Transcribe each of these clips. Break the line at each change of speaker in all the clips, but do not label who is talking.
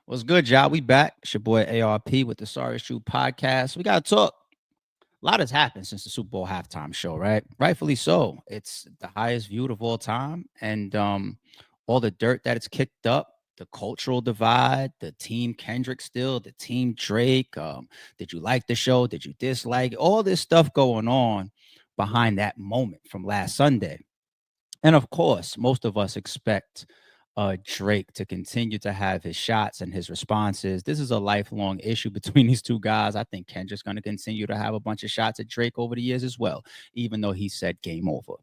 What's good, y'all? We back. It's your boy ARP with the Sorry It's True podcast. We got to talk. A lot has happened since the Super Bowl halftime show, right? Rightfully so. It's the highest viewed of all time. And all the dirt that it's kicked up, the cultural divide, the team Kendrick still, the team Drake. Did you like the show? Did you dislike it? All this stuff going on behind that moment from last Sunday. And of course, most of us expect Drake to continue to have his shots and his responses. This is a lifelong issue between these two guys. I think Kendrick's going to continue to have a bunch of shots at Drake over the years as well, even though he said game over.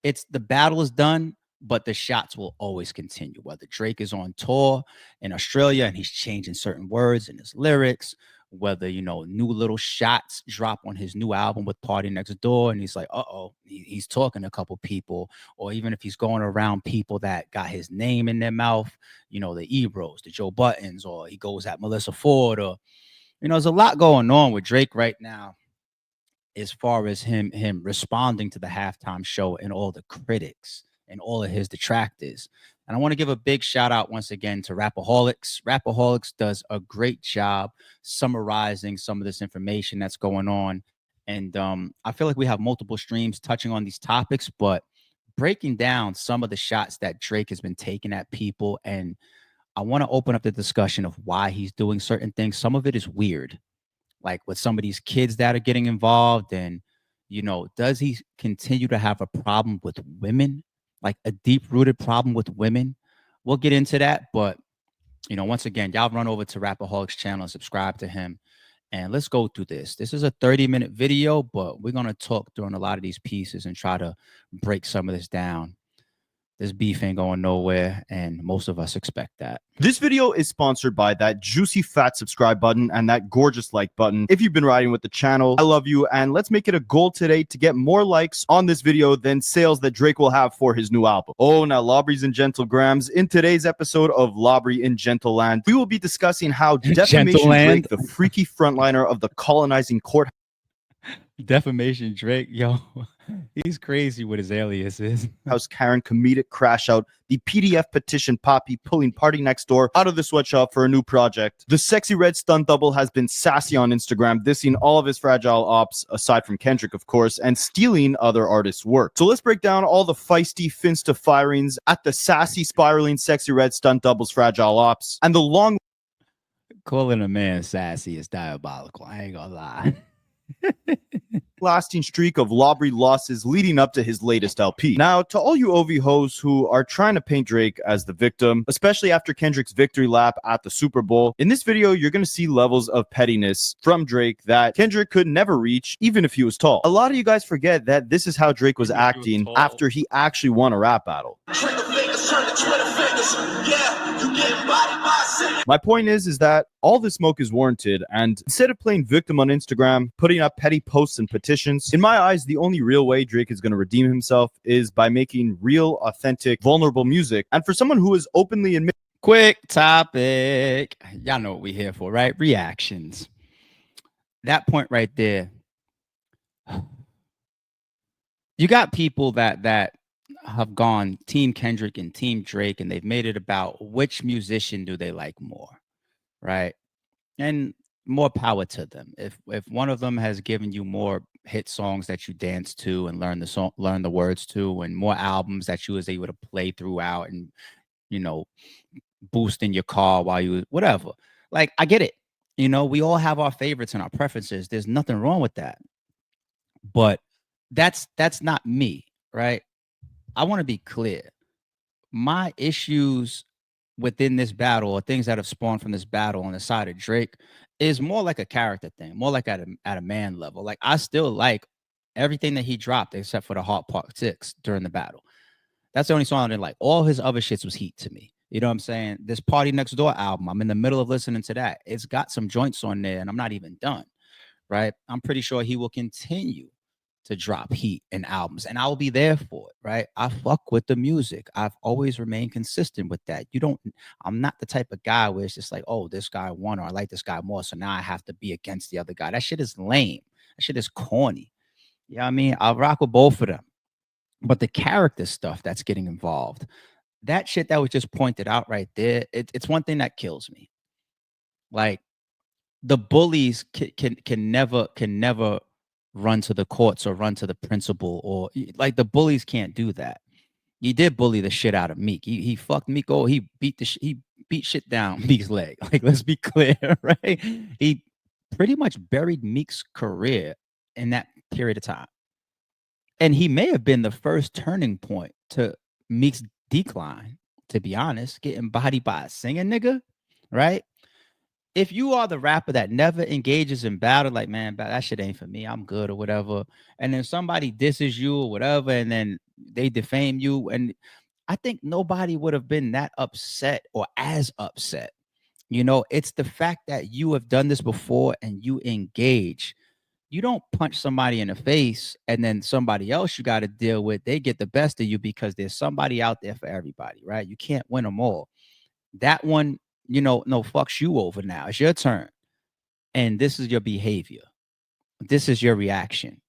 It's the battle is done, but the shots will always continue. Whether Drake is on tour in Australia and he's changing certain words in his lyrics, whether new little shots drop on his new album with Party Next Door, and he's like, he's talking to a couple people, or even if he's going around people that got his name in their mouth, the Ebros, the Joe Buttons, or he goes at Melissa Ford, or there's a lot going on with Drake right now as far as him responding to the halftime show and all the critics and all of his detractors. And I want to give a big shout out once again to Rapaholics. Rapaholics does a great job summarizing some of this information that's going on. And I feel like we have multiple streams touching on these topics, but breaking down some of the shots that Drake has been taking at people. And I want to open up the discussion of why he's doing certain things. Some of it is weird, like with some of these kids that are getting involved. And, does he continue to have a problem with women, like a deep rooted problem with women? We'll get into that. But, once again, y'all run over to Rapaholics channel and subscribe to him. And let's go through this. This is a 30-minute video, but we're going to talk during a lot of these pieces and try to break some of this down. This beef ain't going nowhere, and most of us expect that.
This video is sponsored by that juicy fat subscribe button and that gorgeous like button. If you've been riding with the channel, I love you, and let's make it a goal today to get more likes on this video than sales that Drake will have for his new album. Oh, now Lobries and Gentlegrams, in today's episode of Lobry in Gentleland, we will be discussing how Defamation Drake, the freaky frontliner of the colonizing court.
Defamation Drake, yo, he's crazy with his aliases.
House Karen comedic crash out, the PDF petition Poppy pulling Party Next Door out of the sweatshop for a new project. The sexy red stunt double has been sassy on Instagram, dissing all of his fragile ops, aside from Kendrick, of course, and stealing other artists' work. So let's break down all the feisty finsta firings at the sassy, spiraling, sexy red stunt double's fragile ops, and the long...
Calling a man sassy is diabolical, I ain't gonna lie.
lasting streak of Lobry losses leading up to his latest LP. Now, to all you OV hoes who are trying to paint Drake as the victim, especially after Kendrick's victory lap at the Super Bowl, in this video, you're going to see levels of pettiness from Drake that Kendrick could never reach, even if he was tall. A lot of you guys forget that this is how Drake was acting after he actually won a rap battle. My point is that all the smoke is warranted, and instead of playing victim on Instagram, putting up petty posts and petitions, in my eyes, the only real way Drake is going to redeem himself is by making real, authentic, vulnerable music. And for someone who is openly admitting...
Quick topic. Y'all know what we're here for, right? Reactions. That point right there. You got people that have gone Team Kendrick and Team Drake, and they've made it about which musician do they like more, right? And more power to them. If one of them has given you more hit songs that you dance to and learn the words to, and more albums that you was able to play throughout and boost in your car while you whatever. Like, I get it. We all have our favorites and our preferences. There's nothing wrong with that. But that's not me, right? I want to be clear. My issues within this battle, or things that have spawned from this battle on the side of Drake, is more like a character thing, more like at a man level. Like, I still like everything that he dropped except for the Hot Part 6 during the battle. That's the only song I didn't like. All his other shits was heat to me. You know what I'm saying? This Party Next Door album, I'm in the middle of listening to that. It's got some joints on there, and I'm not even done, right? I'm pretty sure he will continue to drop heat and albums, and I'll be there for it, right? I fuck with the music. I've always remained consistent with that. I'm not the type of guy where it's just like, oh, this guy won, or I like this guy more, so now I have to be against the other guy. That shit is lame. That shit is corny. You know what I mean? I'll rock with both of them. But the character stuff that's getting involved, that shit that was just pointed out right there, it's one thing that kills me. Like the bullies can never run to the courts or run to the principal, or like the bullies can't do that. He did bully the shit out of Meek. He fucked Meek. Oh, he beat shit down Meek's leg. Like, let's be clear, right? He pretty much buried Meek's career in that period of time. And he may have been the first turning point to Meek's decline, to be honest, getting bodied by a singing nigga, right? If you are the rapper that never engages in battle, like, man, that shit ain't for me, I'm good or whatever, and then somebody disses you or whatever, and then they defame you, and I think nobody would have been that upset or as upset. You know, it's the fact that you have done this before and you engage. You don't punch somebody in the face and then somebody else you got to deal with, they get the best of you because there's somebody out there for everybody, right? You can't win them all. That one, you know, no, fucks you over now. It's your turn. And this is your behavior. This is your reaction.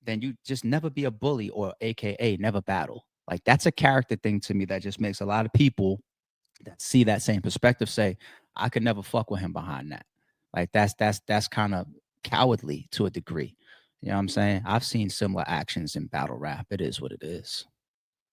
Then you just never be a bully, or AKA never battle. Like, that's a character thing to me that just makes a lot of people that see that same perspective say, I could never fuck with him behind that. Like, that's kind of cowardly to a degree. You know what I'm saying? I've seen similar actions in battle rap. It is what it is.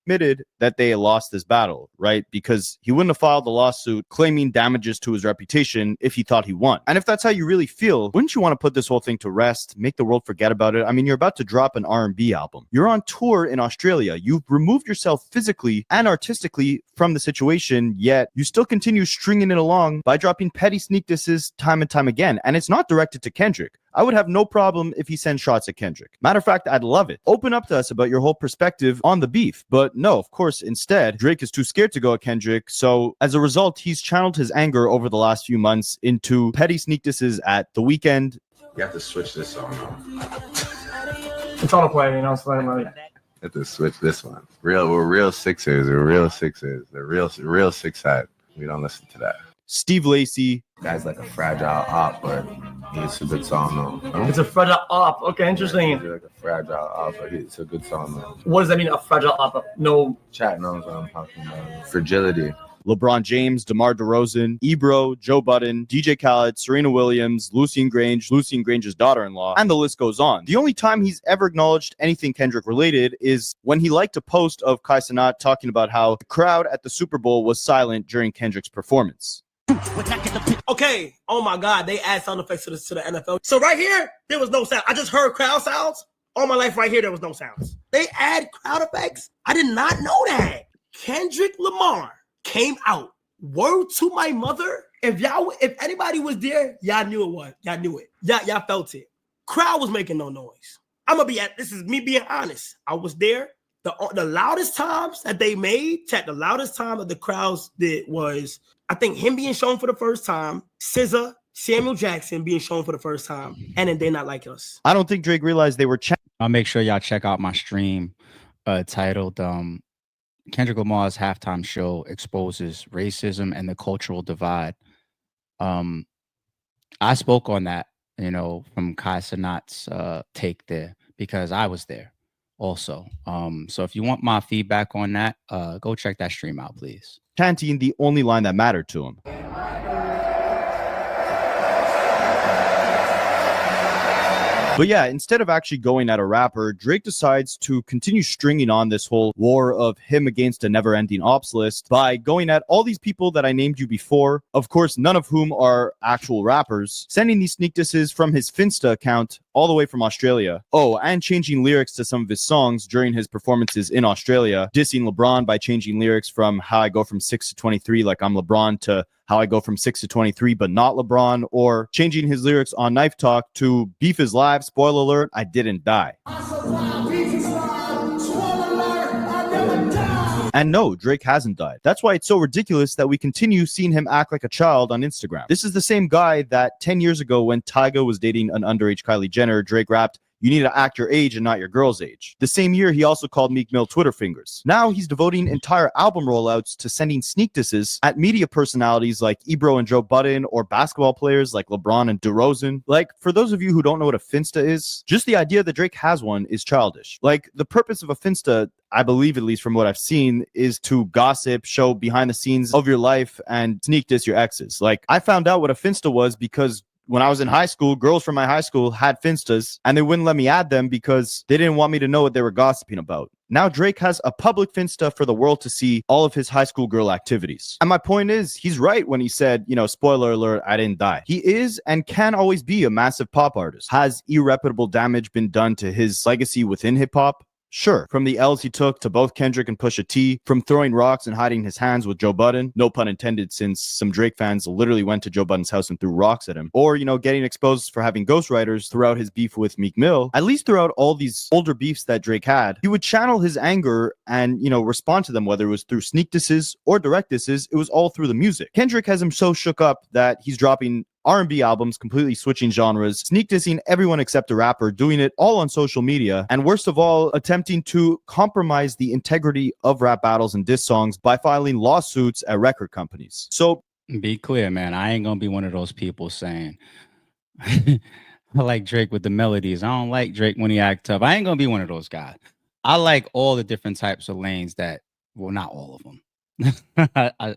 Admitted that they lost this battle, right? Because he wouldn't have filed the lawsuit claiming damages to his reputation if he thought he won. And if that's how you really feel, wouldn't you want to put this whole thing to rest, make the world forget about it? I mean, you're about to drop an R&B album. You're on tour in Australia. You've removed yourself physically and artistically from the situation, yet you still continue stringing it along by dropping petty sneak disses time and time again. And it's not directed to Kendrick. I would have no problem if he sends shots at Kendrick. Matter of fact, I'd love it. Open up to us about your whole perspective on the beef. But no, of course, instead, Drake is too scared to go at Kendrick. So as a result, he's channeled his anger over the last few months into petty sneak disses at The Weeknd.
You have to switch this song off.
It's on a play, you know, so like,
You have to switch this one. We're real Sixers. We're real Sixers. They're real six side. We don't listen to that.
Steve Lacy.
Guy's like a fragile op, but it's a good song though.
it's a fragile op. Okay, interesting.
He's like a fragile op, but it's a good song though.
What does that mean, a fragile op? No.
Chat knows what I'm talking about. Fragility.
LeBron James, DeMar DeRozan, Ebro, Joe Budden, DJ Khaled, Serena Williams, Lucien Grange's daughter-in-law, and the list goes on. The only time he's ever acknowledged anything Kendrick related is when he liked a post of Kai Cenat talking about how the crowd at the Super Bowl was silent during Kendrick's performance.
Okay, oh my God, they add sound effects to the NFL. So right here, there was no sound. I just heard crowd sounds. All my life right here, there was no sounds. They add crowd effects? I did not know that. Kendrick Lamar came out. Word to my mother. If anybody was there, y'all knew it was. Y'all knew it. Y'all felt it. Crowd was making no noise. This is me being honest. I was there. The loudest times that they made, the loudest time that the crowds did was, I think, him being shown for the first time, SZA, Samuel Jackson being shown for the first time, and then They Not Like Us.
I don't think Drake realized they were
I'll make sure y'all check out my stream titled Kendrick Lamar's halftime show exposes racism and the cultural divide. I spoke on that, you know, from Kai Cenat's take there, because I was there also. So if you want my feedback on that, go check that stream out, please.
chanting the only line that mattered to him. But yeah, instead of actually going at a rapper, Drake decides to continue stringing on this whole war of him against a never-ending ops list by going at all these people that I named you before, of course, none of whom are actual rappers, sending these sneak disses from his Finsta account all the way from Australia. Oh, and changing lyrics to some of his songs during his performances in Australia, dissing LeBron by changing lyrics from how I go from 6 to 23 like I'm LeBron to how I go from 6 to 23 but not LeBron, or changing his lyrics on Knife Talk to Beef is Live, spoiler alert, I didn't die. And no, Drake hasn't died. That's why it's so ridiculous that we continue seeing him act like a child on Instagram. This is the same guy that 10 years ago, when Tyga was dating an underage Kylie Jenner, Drake rapped, You need to act your age and not your girl's age. The same year, he also called Meek Mill Twitter fingers. Now he's devoting entire album rollouts to sending sneak disses at media personalities like Ebro and Joe Budden, or basketball players like LeBron and DeRozan. Like, for those of you who don't know what a Finsta is, just the idea that Drake has one is childish. Like, the purpose of a Finsta, I believe, at least from what I've seen, is to gossip, show behind the scenes of your life, and sneak diss your exes. Like, I found out what a Finsta was because when I was in high school, girls from my high school had Finstas, and they wouldn't let me add them because they didn't want me to know what they were gossiping about. Now Drake has a public Finsta for the world to see all of his high school girl activities. And my point is, he's right when he said, you know, spoiler alert, I didn't die. He is and can always be a massive pop artist. Has irreparable damage been done to his legacy within hip hop? Sure. From the L's he took to both Kendrick and Pusha T, from throwing rocks and hiding his hands with Joe Budden, no pun intended, since some Drake fans literally went to Joe Budden's house and threw rocks at him, or, you know, getting exposed for having ghostwriters throughout his beef with Meek Mill. At least throughout all these older beefs that Drake had, he would channel his anger and, you know, respond to them, whether it was through sneak disses or direct disses. It was all through the music. Kendrick has him so shook up that he's dropping R&B albums, completely switching genres, sneak dissing everyone except a rapper, doing it all on social media, and worst of all, attempting to compromise the integrity of rap battles and diss songs by filing lawsuits at record companies. So,
be clear, man. I ain't gonna be one of those people saying I like Drake with the melodies. I don't like Drake when he act tough. I ain't gonna be one of those guys. I like all the different types of lanes that, well, not all of them.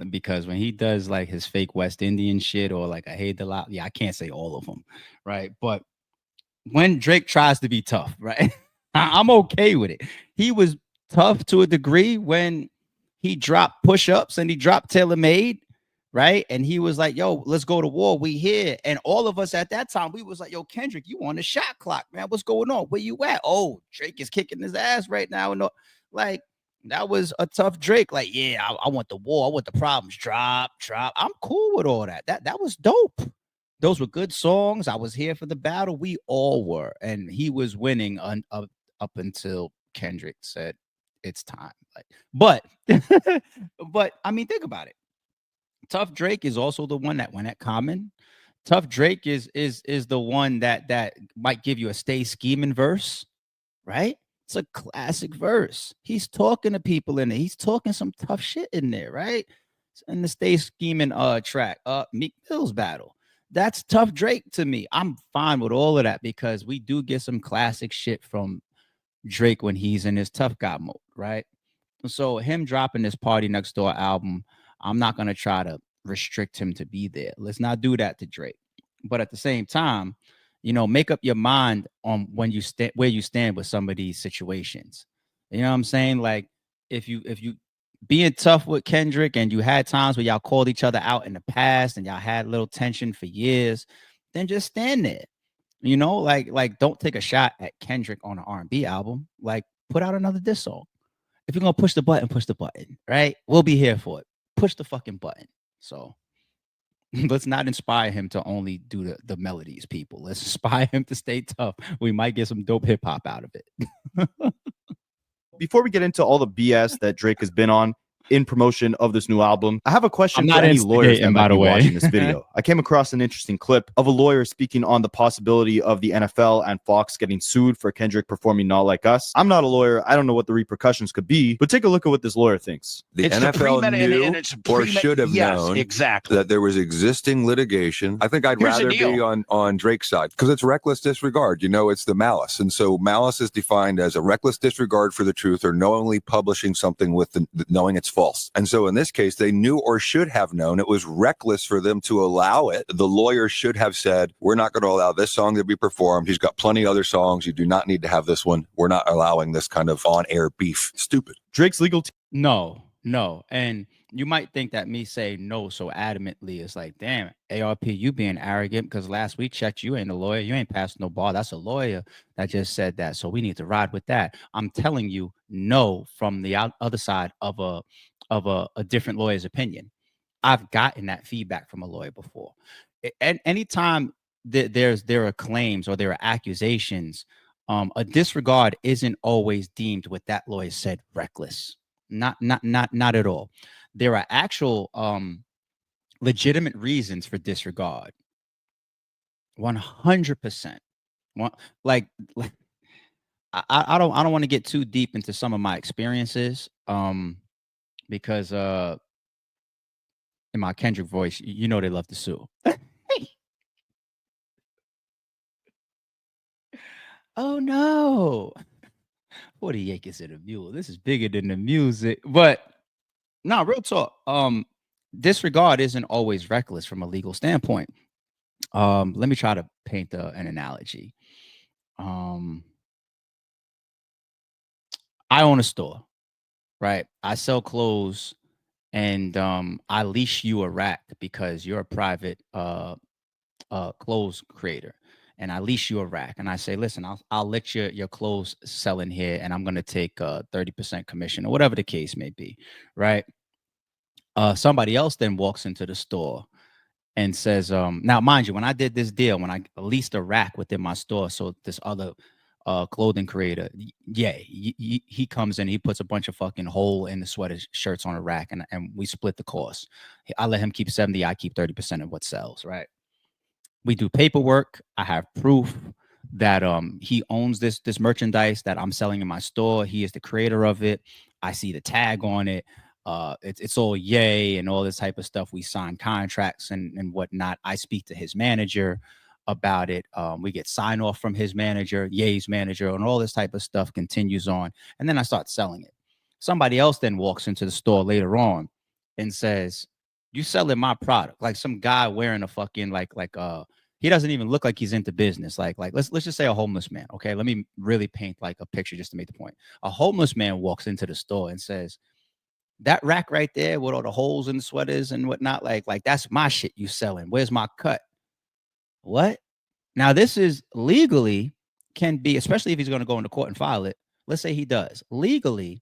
Because when he does like his fake West Indian shit, or like I hate the lot, yeah, I can't say all of them, right? But when Drake tries to be tough, right, I'm okay with it. He was tough to a degree when he dropped Push Ups and he dropped Tailor Made, right? And he was like, yo, let's go to war. We here. And all of us at that time, we was like, yo, Kendrick, you on the shot clock, man. What's going on? Where you at? Oh, Drake is kicking his ass right now. And like, that was a tough Drake. Like, yeah, I want the war. I want the problems. Drop. I'm cool with all that. That was dope. Those were good songs. I was here for the battle. We all were. And he was winning up until Kendrick said it's time. Like, but I mean, think about it. Tough Drake is also the one that went at Common. Tough Drake is the one that might give you a stay scheming verse, right? It's a classic verse. He's talking to people in it. He's talking some tough shit in there, right? In the Stay Scheming track, Meek Mill's battle. That's tough Drake to me. I'm fine with all of that because we do get some classic shit from Drake when he's in his tough guy mode, right? So him dropping this Party Next Door album, I'm not gonna try to restrict him to be there. Let's not do that to Drake. But at the same time, you know, make up your mind on when you where you stand with some of these situations. You know what I'm saying? Like, if you being tough with Kendrick and you had times where y'all called each other out in the past and y'all had a little tension for years, then just stand there. You know, like don't take a shot at Kendrick on an R&B album. Like, put out another diss song. If you're gonna push the button, right? We'll be here for it. Push the fucking button. So let's not inspire him to only do the melodies, people. Let's inspire him to stay tough. We might get some dope hip hop out of it.
before we get into all the BS that Drake has been on in promotion of this new album, I have a question for any lawyers that might be watching this video. I came across an interesting clip of a lawyer speaking on the possibility of the NFL and Fox getting sued for Kendrick performing Not Like Us. I'm not a lawyer. I don't know what the repercussions could be, but take a look at what this lawyer thinks.
The NFL knew or should have known exactly that there was existing litigation. I think I'd rather be on Drake's side because it's reckless disregard. You know, it's the malice. And so malice is defined as a reckless disregard for the truth or knowingly publishing something with knowing it's false. And so in this case, they knew or should have known it was reckless for them to allow it. The lawyer should have said, we're not going to allow this song to be performed. He's got plenty of other songs. You do not need to have this one. We're not allowing this kind of on-air beef. Stupid.
Drake's legal team.
No. And you might think that me saying no so adamantly is like, damn, ARP, you being arrogant because last week checked, you ain't a lawyer. You ain't passing no bar. That's a lawyer that just said that. So we need to ride with that. I'm telling you no from the other side of a different lawyer's opinion. I've gotten that feedback from a lawyer before. And anytime there are claims or there are accusations, a disregard isn't always deemed what that lawyer said reckless. Not at all. There are actual legitimate reasons for disregard. 100%. Like I don't want to get too deep into some of my experiences, because in my Kendrick voice, you know they love to sue. Oh no. 40 acres of the mule. This is bigger than the music. But no, real talk. Disregard isn't always reckless from a legal standpoint. Let me try to paint an analogy. I own a store, right? I sell clothes, and I leash you a rack because you're a private clothes creator, and I leash you a rack, and I say, listen, I'll let your clothes sell in here, and I'm gonna take 30% commission or whatever the case may be, right? Somebody else then walks into the store and says, now mind you, when I did this deal, when I leased a rack within my store, so this other clothing creator, he comes in, he puts a bunch of fucking hole in the sweater shirts on a rack, and we split the cost. I let him keep 70, I keep 30% of what sells, right? We do paperwork. I have proof that he owns this merchandise that I'm selling in my store. He is the creator of it. I see the tag on it. It's all yay and all this type of stuff. We sign contracts and whatnot. I speak to his manager about it. We get sign off from his manager, Ye's manager, and all this type of stuff continues on. And then I start selling it. Somebody else then walks into the store later on and says, you selling my product? Like some guy wearing a fucking he doesn't even look like he's into business. Like let's just say a homeless man. Okay, let me really paint like a picture just to make the point. A homeless man walks into the store and says, that rack right there with all the holes in the sweaters and whatnot, like that's my shit you selling. Where's my cut? What? Now this is legally can be, especially if he's going to go into court and file it. Let's say he does. Legally,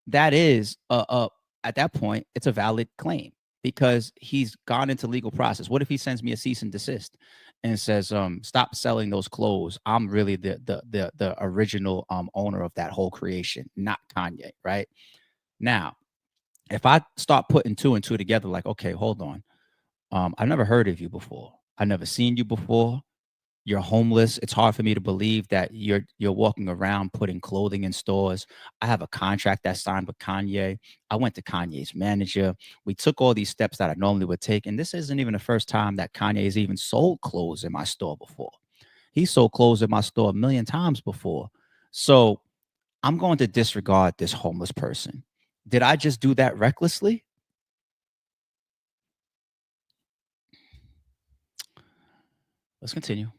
that is at that point, it's a valid claim because he's gone into legal process. What if he sends me a cease and desist and says, stop selling those clothes? I'm really the original owner of that whole creation, not Kanye, right? Now, if I start putting two and two together, like, okay, hold on. I've never heard of you before. I've never seen you before. You're homeless. It's hard for me to believe that you're walking around putting clothing in stores. I have a contract that's signed with Kanye. I went to Kanye's manager. We took all these steps that I normally would take. And this isn't even the first time that Kanye has even sold clothes in my store before. He sold clothes in my store 1 million times before. So I'm going to disregard this homeless person. Did I just do that recklessly? Let's continue.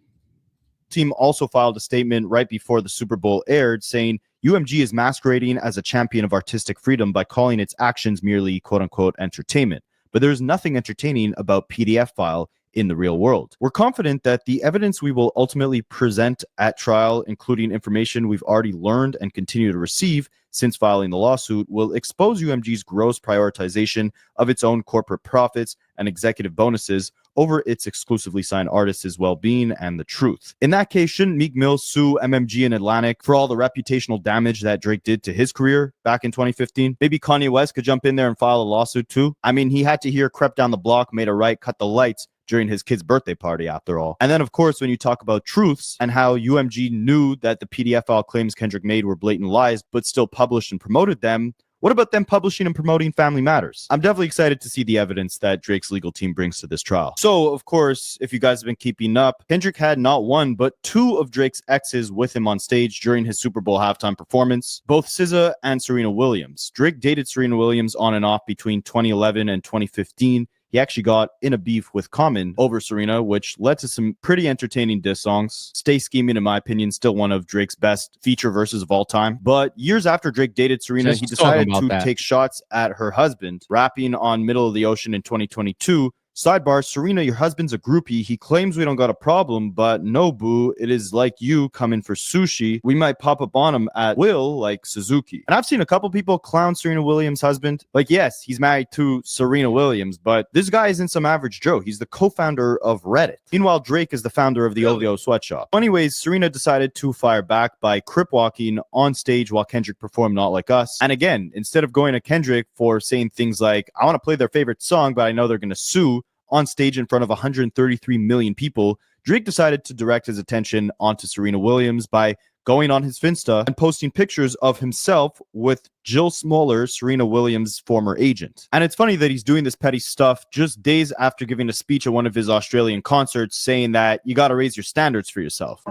Team also filed a statement right before the Super Bowl aired saying UMG is masquerading as a champion of artistic freedom by calling its actions merely quote-unquote entertainment. But there's nothing entertaining about PDF file in the real world. We're confident that the evidence we will ultimately present at trial, including information we've already learned and continue to receive since filing the lawsuit, will expose UMG's gross prioritization of its own corporate profits and executive bonuses over its exclusively signed artists' well-being and the truth. In that case, shouldn't Meek Mill sue MMG and Atlantic for all the reputational damage that Drake did to his career back in 2015? Maybe Kanye West could jump in there and file a lawsuit too? I mean, he had to hear "Crept Down the Block, Made a Right, Cut the Lights" during his kid's birthday party, after all. And then, of course, when you talk about truths and how UMG knew that the PDF file claims Kendrick made were blatant lies, but still published and promoted them, what about them publishing and promoting Family Matters? I'm definitely excited to see the evidence that Drake's legal team brings to this trial. So, of course, if you guys have been keeping up, Kendrick had not one, but two of Drake's exes with him on stage during his Super Bowl halftime performance, both SZA and Serena Williams. Drake dated Serena Williams on and off between 2011 and 2015. He actually got in a beef with Common over Serena, which led to some pretty entertaining diss songs. Stay Scheming, in my opinion, still one of Drake's best feature verses of all time. But years after Drake dated Serena, he decided to take shots at her husband, rapping on Middle of the Ocean in 2022. Sidebar, Serena, your husband's a groupie. He claims we don't got a problem, but no, boo. It is like you coming for sushi. We might pop up on him at will, like Suzuki. And I've seen a couple people clown Serena Williams' husband. Like, yes, he's married to Serena Williams, but this guy isn't some average Joe. He's the co-founder of Reddit. Meanwhile, Drake is the founder of the OVO sweatshop. Anyways, Serena decided to fire back by crip walking on stage while Kendrick performed Not Like Us. And again, instead of going to Kendrick for saying things like, I want to play their favorite song, but I know they're going to sue, on stage in front of 133 million people, Drake decided to direct his attention onto Serena Williams by going on his Finsta and posting pictures of himself with Jill Smoller, Serena Williams' former agent. And it's funny that he's doing this petty stuff just days after giving a speech at one of his Australian concerts saying that you got to raise your standards for yourself.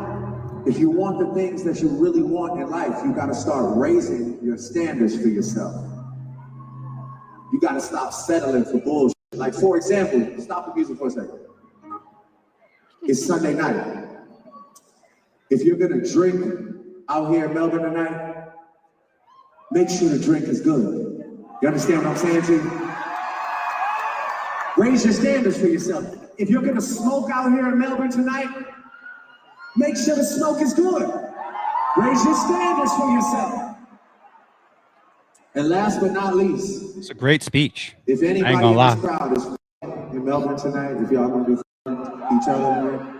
If you want the things that you really want in life, you got to start raising your standards for yourself. You got to stop settling for bullshit. Like, for example, stop the music for a second. It's Sunday night. If you're gonna drink out here in Melbourne tonight, make sure the drink is good. You understand what I'm saying to you? Raise your standards for yourself. If you're gonna smoke out here in Melbourne tonight, make sure the smoke is good. Raise your standards for yourself. And last but not least,
it's a great speech.
If anybody in this crowd is in Melbourne tonight, if y'all gonna be each other tonight,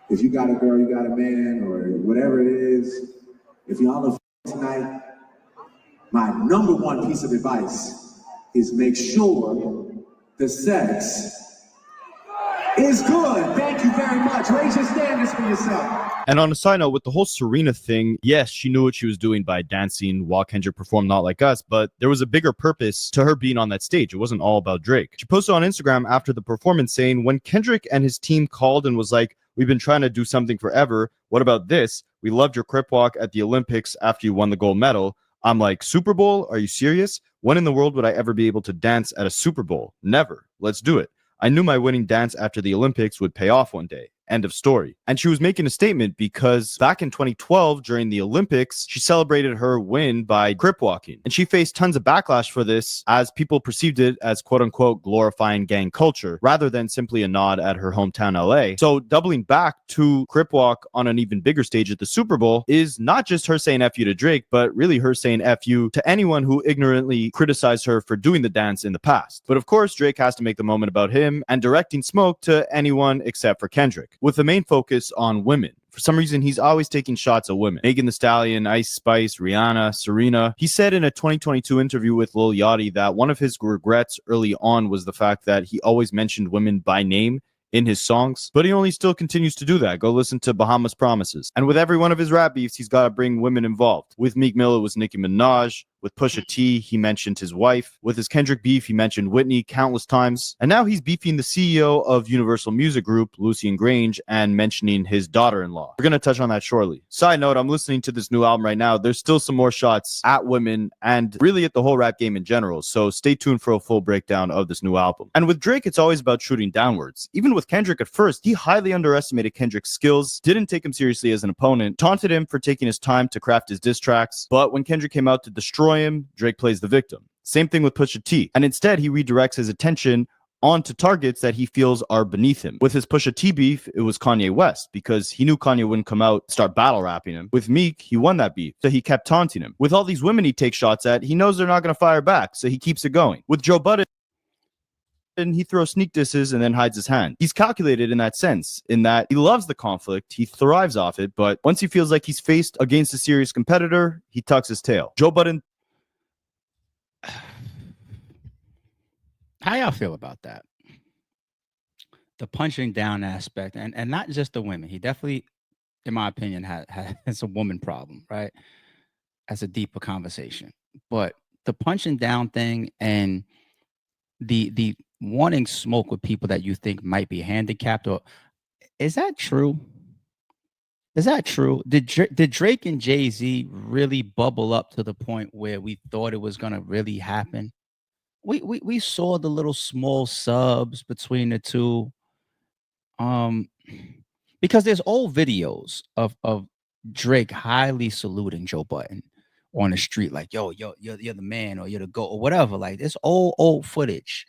if you got a girl, you got a man, or whatever it is, if y'all are tonight, my number one piece of advice is make sure the sex is good. Thank you very much. Raise your standards for yourself.
And on a side note, with the whole Serena thing, yes, she knew what she was doing by dancing while Kendrick performed Not Like Us, but there was a bigger purpose to her being on that stage. It wasn't all about Drake. She posted on Instagram after the performance saying, when Kendrick and his team called and was like, we've been trying to do something forever. What about this? We loved your crip walk at the Olympics after you won the gold medal. I'm like, Super Bowl? Are you serious? When in the world would I ever be able to dance at a Super Bowl? Never. Let's do it. I knew my winning dance after the Olympics would pay off one day. End of story. And she was making a statement because back in 2012, during the Olympics, she celebrated her win by crip walking. And she faced tons of backlash for this as people perceived it as quote unquote glorifying gang culture rather than simply a nod at her hometown LA. So doubling back to crip walk on an even bigger stage at the Super Bowl is not just her saying F you to Drake, but really her saying F you to anyone who ignorantly criticized her for doing the dance in the past. But of course, Drake has to make the moment about him and directing smoke to anyone except for Kendrick, with the main focus on women. For some reason, he's always taking shots at women. Megan Thee Stallion, Ice Spice, Rihanna, Serena. He said in a 2022 interview with Lil Yachty that one of his regrets early on was the fact that he always mentioned women by name in his songs, but he only still continues to do that. Go listen to Bahamas Promises. And with every one of his rap beefs, he's got to bring women involved. With Meek Mill, it was Nicki Minaj. With Pusha T, he mentioned his wife. With his Kendrick beef, he mentioned Whitney countless times. And now he's beefing the CEO of Universal Music Group, Lucian Grange, and mentioning his daughter-in-law. We're going to touch on that shortly. Side note, I'm listening to this new album right now. There's still some more shots at women and really at the whole rap game in general. So stay tuned for a full breakdown of this new album. And with Drake, it's always about shooting downwards. Even with Kendrick at first, he highly underestimated Kendrick's skills, didn't take him seriously as an opponent, taunted him for taking his time to craft his diss tracks. But when Kendrick came out to destroy him, Drake plays the victim. Same thing with Pusha T. And instead, he redirects his attention onto targets that he feels are beneath him. With his Pusha T beef, it was Kanye West because he knew Kanye wouldn't come out, start battle rapping him. With Meek, he won that beef, so he kept taunting him. With all these women he takes shots at, he knows they're not going to fire back, so he keeps it going. With Joe Budden, and he throws sneak disses and then hides his hand. He's calculated in that sense, in that he loves the conflict, he thrives off it, but once he feels like he's faced against a serious competitor, he tucks his tail. Joe Budden.
How y'all feel about that? The punching down aspect, and not just the women. He definitely, in my opinion, has a woman problem, right? That's a deeper conversation. But the punching down thing and the wanting smoke with people that you think might be handicapped, or is that true? Is that true? Did Drake and Jay-Z really bubble up to the point where we thought it was going to really happen? We saw the little small subs between the two. Because there's old videos of Drake highly saluting Joe Budden on the street, like, yo, you're the man, or you're the GOAT, or whatever. Like, this old footage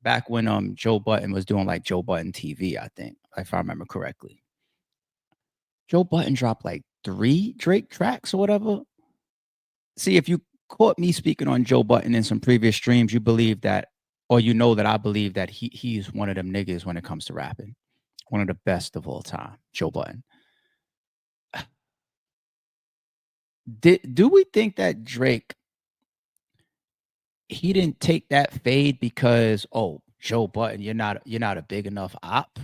back when Joe Budden was doing like Joe Budden TV, I think, if I remember correctly. Joe Budden dropped like 3 Drake tracks or whatever. See, if you caught me speaking on Joe Budden in some previous streams, you believe that, or you know that I believe that he's one of them niggas when it comes to rapping. One of the best of all time, Joe Budden. Do we think that Drake, he didn't take that fade because, oh, Joe Budden, you're not a big enough op?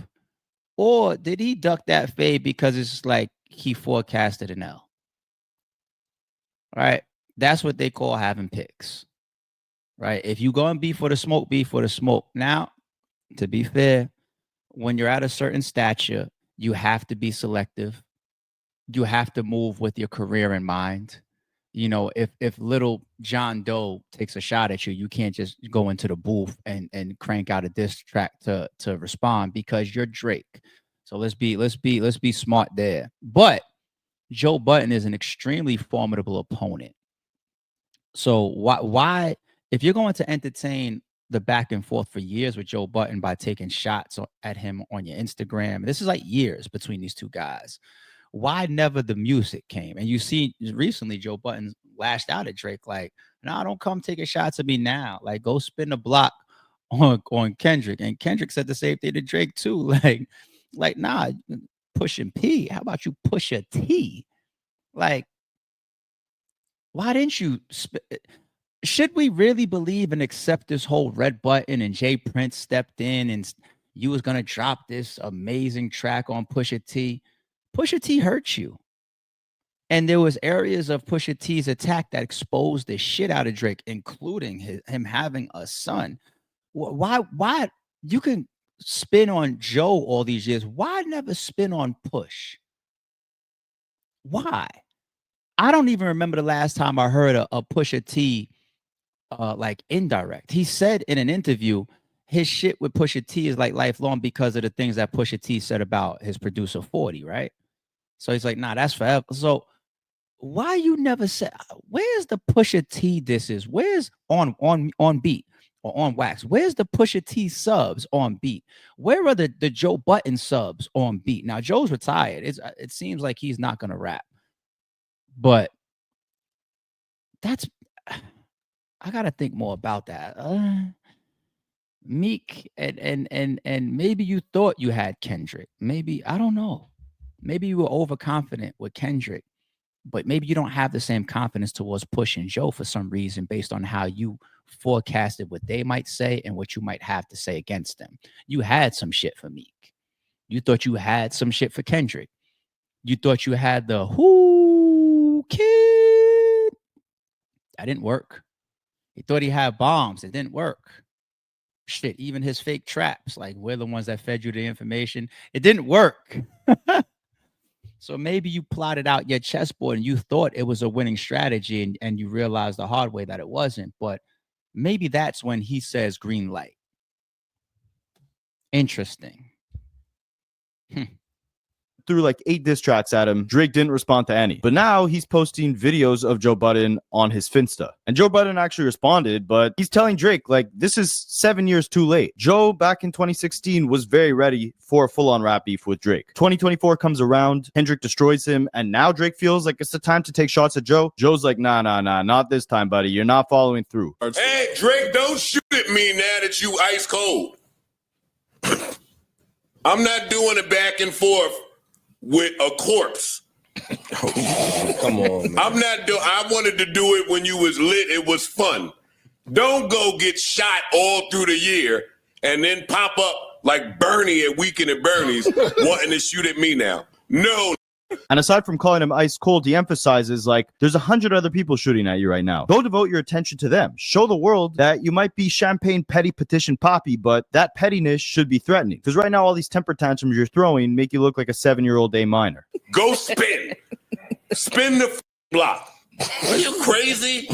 Or did he duck that fade because it's like he forecasted an L? Right? That's what they call having picks. Right? If you go and be for the smoke, be for the smoke. Now, to be fair, when you're at a certain stature, you have to be selective. You have to move with your career in mind. You know, if little John Doe takes a shot at you, you can't just go into the booth and crank out a diss track to respond because you're Drake. So let's be smart there. But Joe Budden is an extremely formidable opponent. So why if you're going to entertain the back and forth for years with Joe Budden by taking shots at him on your Instagram, this is like years between these two guys. Why never the music came? And you see recently Joe Budden lashed out at Drake like, "Nah, don't come taking shots at me now. Like, go spin the block on Kendrick." And Kendrick said the same thing to Drake too. Like, nah, pushing P. How about you push a T? Like, why didn't you? Should we really believe and accept this whole Red Button and Jay Prince stepped in and you was gonna drop this amazing track on Pusha T? Pusha T hurt you. And there was areas of Pusha T's attack that exposed the shit out of Drake, including him having a son. Why you can spin on Joe all these years? Why never spin on Push? Why? I don't even remember the last time I heard a Pusha T like indirect. He said in an interview his shit with Pusha T is like lifelong because of the things that Pusha T said about his producer 40, right? So he's like, nah, that's forever. So why you never said, where's the Pusha T disses? Where's on beat or on wax? Where's the Pusha T subs on beat? Where are the Joe Budden subs on beat? Now Joe's retired. It seems like he's not gonna rap, but that's I gotta think more about that. Meek and maybe you thought you had Kendrick. Maybe I don't know. Maybe you were overconfident with Kendrick, but maybe you don't have the same confidence towards Push and Joe for some reason based on how you forecasted what they might say and what you might have to say against them. You had some shit for Meek. You thought you had some shit for Kendrick. You thought you had the who kid. That didn't work. He thought he had bombs. It didn't work. Shit, even his fake traps, like we're the ones that fed you the information. It didn't work. So maybe you plotted out your chessboard and you thought it was a winning strategy and you realized the hard way that it wasn't. But maybe that's when he says green light. Interesting.
Threw like 8 diss tracks at him. Drake didn't respond to any. But now he's posting videos of Joe Budden on his Finsta. And Joe Budden actually responded, but he's telling Drake, like, this is 7 years too late. Joe, back in 2016, was very ready for a full-on rap beef with Drake. 2024 comes around, Kendrick destroys him, and now Drake feels like it's the time to take shots at Joe. Joe's like, nah, not this time, buddy. You're not following through.
Hey, Drake, don't shoot at me now that you ice cold. I'm not doing it back and forth with a corpse.
Come on, man.
I wanted to do it when you was lit. It was fun. Don't go get shot all through the year and then pop up like Bernie at Weekend at Bernie's wanting to shoot at me now. No.
And aside from calling him ice cold, he emphasizes, like, there's 100 other people shooting at you right now. Go devote your attention to them. Show the world that you might be champagne petty petition poppy, but that pettiness should be threatening. Because right now, all these temper tantrums you're throwing make you look like a 7-year-old day minor.
Go spin. Spin the block. Are you crazy?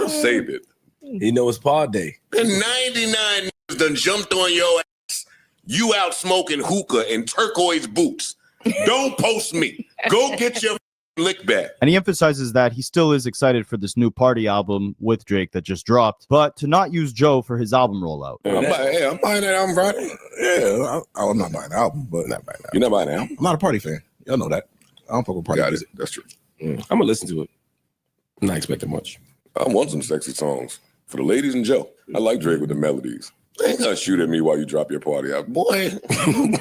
Save it.
You know it's pod day.
And 99 done jumped on your ass. You out smoking hookah in turquoise boots. Don't post me. Go get your lick back.
And he emphasizes that he still is excited for this new Party album with Drake that just dropped, but to not use Joe for his album rollout.
I'm buying that album Friday.
Yeah, I'm not buying the album, but not buying the album.
You're not buying the album?
I'm not a Party fan. Y'all know that. I don't fuck with Party music.
That's true.
I'm gonna listen to it. I'm not expecting much.
I want some sexy songs for the ladies and Joe. I like Drake with the melodies. They ain't gonna shoot at me while you drop your party out. Boy,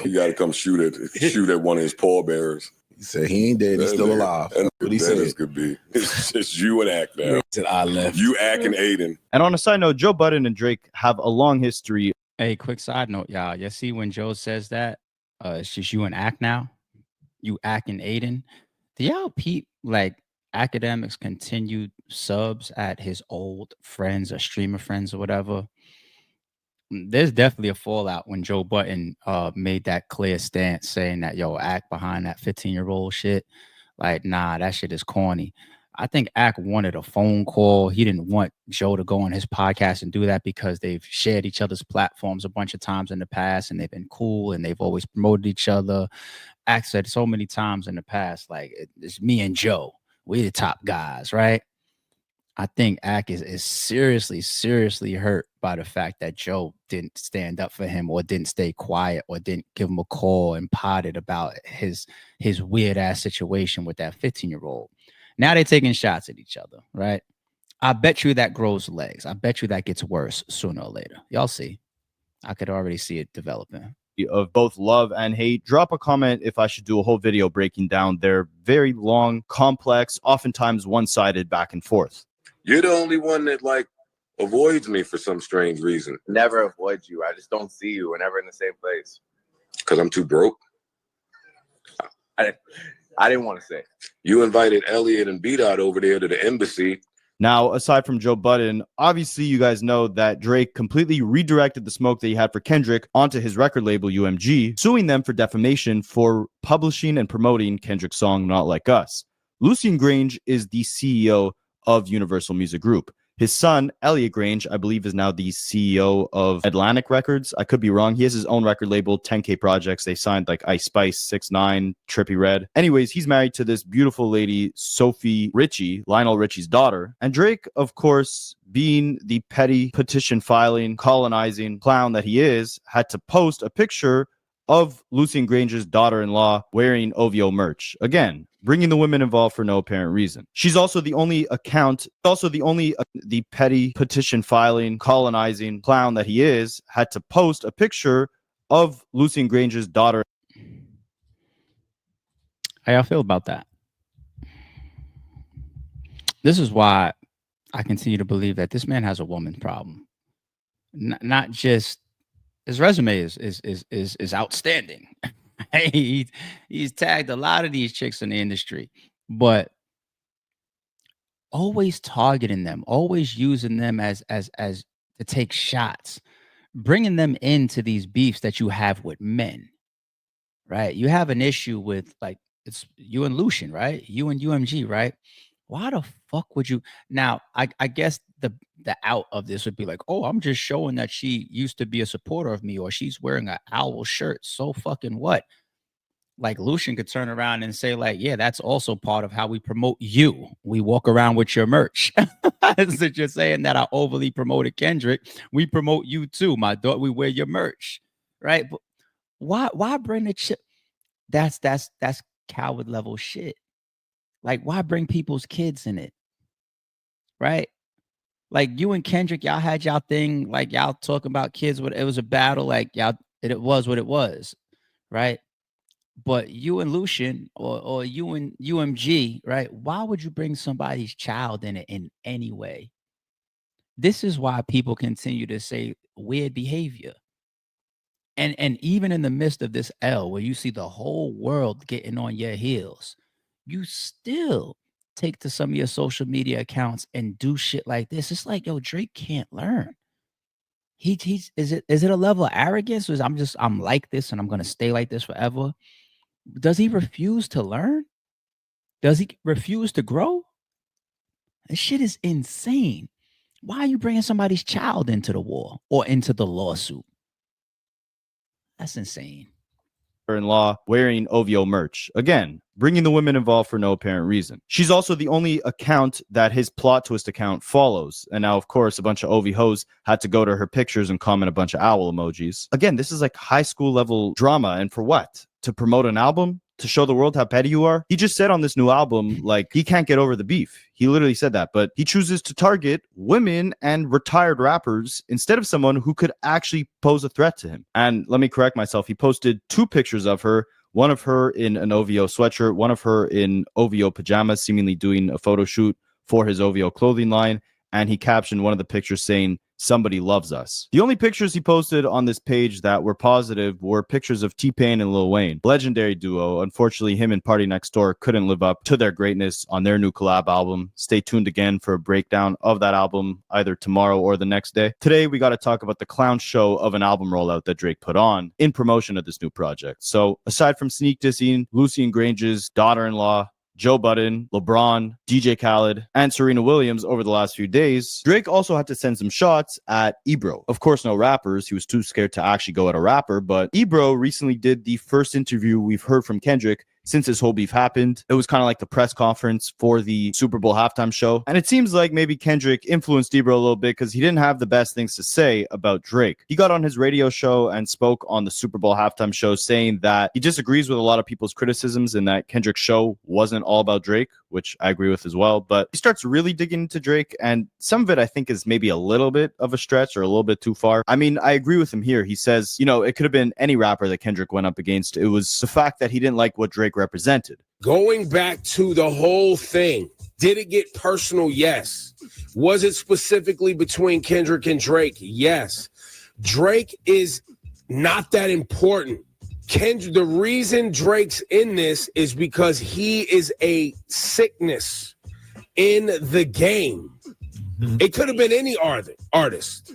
you gotta come shoot at one of his pallbearers.
He said he ain't dead, he's still alive.
What he said it could be. It's you and Ack now.
He said I left.
You, Ack, and Aiden.
And on a side note, Joe Budden and Drake have a long history.
Hey, quick side note, y'all. You see when Joe says that, It's just you and Ack now. You, Ack, and Aiden. Do y'all peep like academics continued subs at his old friends or streamer friends or whatever? There's definitely a fallout when Joe Budden made that clear stance saying that, yo, Ack behind that 15-year-old shit. Like, nah, that shit is corny. I think Ack wanted a phone call. He didn't want Joe to go on his podcast and do that because they've shared each other's platforms a bunch of times in the past and they've been cool and they've always promoted each other. Ack said so many times in the past, like, it's me and Joe. We the top guys, right? I think Ack is seriously hurt by the fact that Joe didn't stand up for him or didn't stay quiet or didn't give him a call and potted about his weird ass situation with that 15-year-old. Now they're taking shots at each other, right? I bet you that grows legs. I bet you that gets worse sooner or later. Y'all see. I could already see it developing.
Of both love and hate. Drop a comment if I should do a whole video breaking down their very long, complex, oftentimes one-sided back and forth.
You're the only one that like avoids me for some strange reason.
Never avoid you. I just don't see you. We're never in the same place.
Because I'm too broke.
I didn't want to say.
You invited Elliot and B-Dot over there to the embassy.
Now, aside from Joe Budden, obviously you guys know that Drake completely redirected the smoke that he had for Kendrick onto his record label UMG, suing them for defamation for publishing and promoting Kendrick's song Not Like Us. Lucian Grange is the CEO of Universal Music Group. His son, Elliot Grange, I believe, is now the CEO of Atlantic Records. I could be wrong. He has his own record label, 10K Projects. They signed like Ice Spice, 6ix9ine, Trippie Redd. Anyways, he's married to this beautiful lady, Sophie Richie, Lionel Richie's daughter. And Drake, of course, being the petty petition filing, colonizing clown that he is, had to post a picture of Lucian Grange's daughter-in-law wearing OVO merch. Again, bringing the women involved for no apparent reason. She's also the only the petty petition filing, colonizing clown that he is, had to post a picture of Lucian Grange's daughter.
How y'all feel about that? This is why I continue to believe that this man has a woman problem. Not just his resume is outstanding. He's tagged a lot of these chicks in the industry, but always targeting them, always using them as to take shots, bringing them into these beefs that you have with men, right? You have an issue with, like, it's you and Lucian, right? You and UMG, right? Why the fuck would you? Now, I guess the out of this would be like, oh, I'm just showing that she used to be a supporter of me, or she's wearing an owl shirt. So fucking what? Like, Lucian could turn around and say, like, yeah, that's also part of how we promote you. We walk around with your merch. So you're saying that I overly promoted Kendrick. We promote you too. My daughter, we wear your merch, right? But why bring the chip? That's coward level shit. Like, why bring people's kids in it? Right? Like, you and Kendrick, y'all had y'all thing, like, y'all talking about kids, but it was a battle, like, y'all, it was what it was, right? But you and Lucian, or you and UMG, right? Why would you bring somebody's child in it in any way? This is why people continue to say weird behavior. And even in the midst of this L, where you see the whole world getting on your heels, you still take to some of your social media accounts and do shit like this. It's like, yo, Drake can't learn. Is it a level of arrogance, or is I'm like this and I'm gonna stay like this forever? Does he refuse to learn? Does he refuse to grow? This shit is insane. Why are you bringing somebody's child into the war or into the lawsuit? That's insane.
In-law wearing OVO merch. Again, bringing the women involved for no apparent reason. She's also the only account that his plot twist account follows. And now, of course, a bunch of OV hoes had to go to her pictures and comment a bunch of owl emojis. Again, this is like high school level drama. And for what? To promote an album? To show the world how petty you are? He just said on this new album, like, he can't get over the beef. He literally said that, but he chooses to target women and retired rappers instead of someone who could actually pose a threat to him. And let me correct myself. He posted 2 pictures of her, one of her in an OVO sweatshirt, one of her in OVO pajamas, seemingly doing a photo shoot for his OVO clothing line. And he captioned one of the pictures saying, Somebody Loves Us. The only pictures he posted on this page that were positive were pictures of T-Pain and Lil Wayne, legendary duo. Unfortunately, him and Party Next Door couldn't live up to their greatness on their new collab album. Stay tuned again for a breakdown of that album either tomorrow or the next day. Today, we got to talk about the clown show of an album rollout that Drake put on in promotion of this new project. So aside from sneak dissing Lucian Grange's daughter-in-law, Joe Budden, LeBron, DJ Khaled, and Serena Williams over the last few days, Drake also had to send some shots at Ebro. Of course, no rappers. He was too scared to actually go at a rapper, but Ebro recently did the first interview we've heard from Kendrick since this whole beef happened. It was kind of like the press conference for the Super Bowl halftime show. And it seems like maybe Kendrick influenced Ebro a little bit because he didn't have the best things to say about Drake. He got on his radio show and spoke on the Super Bowl halftime show saying that he disagrees with a lot of people's criticisms and that Kendrick's show wasn't all about Drake, which I agree with as well. But he starts really digging into Drake, and some of it I think is maybe a little bit of a stretch or a little bit too far. I mean, I agree with him here. He says, you know, it could have been any rapper that Kendrick went up against. It was the fact that he didn't like what Drake represented.
Going back to the whole thing, did it get personal? Yes. Was it specifically between Kendrick and Drake? Yes. Drake is not that important. Kendrick, the reason Drake's in this is because he is a sickness in the game. It could have been any artist.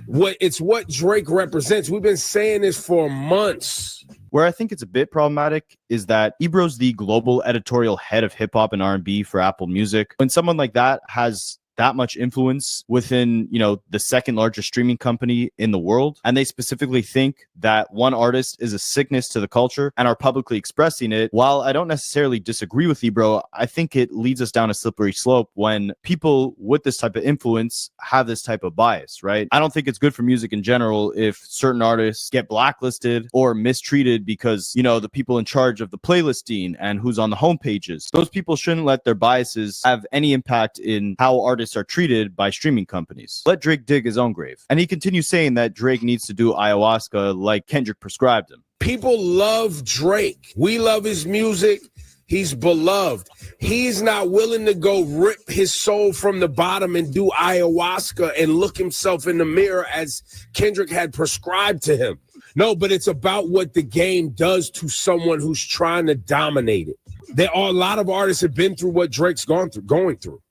It's what Drake represents. We've been saying this for months.
Where I think it's a bit problematic is that Ebro's the global editorial head of hip hop and R&B for Apple Music. When someone like that has that much influence within, you know, the second largest streaming company in the world, and they specifically think that one artist is a sickness to the culture and are publicly expressing it, while I don't necessarily disagree with Ebro, I think it leads us down a slippery slope when people with this type of influence have this type of bias, right? I don't think it's good for music in general if certain artists get blacklisted or mistreated because, you know, the people in charge of the playlisting and who's on the homepages, those people shouldn't let their biases have any impact in how artists are treated by streaming companies. Let Drake dig his own grave. And he continues saying that Drake needs to do ayahuasca like Kendrick prescribed him.
People love Drake. We love his music. He's beloved. He's not willing to go rip his soul from the bottom and do ayahuasca and look himself in the mirror as Kendrick had prescribed to him. No, but it's about what the game does to someone who's trying to dominate it. There are a lot of artists have been through what Drake's going through.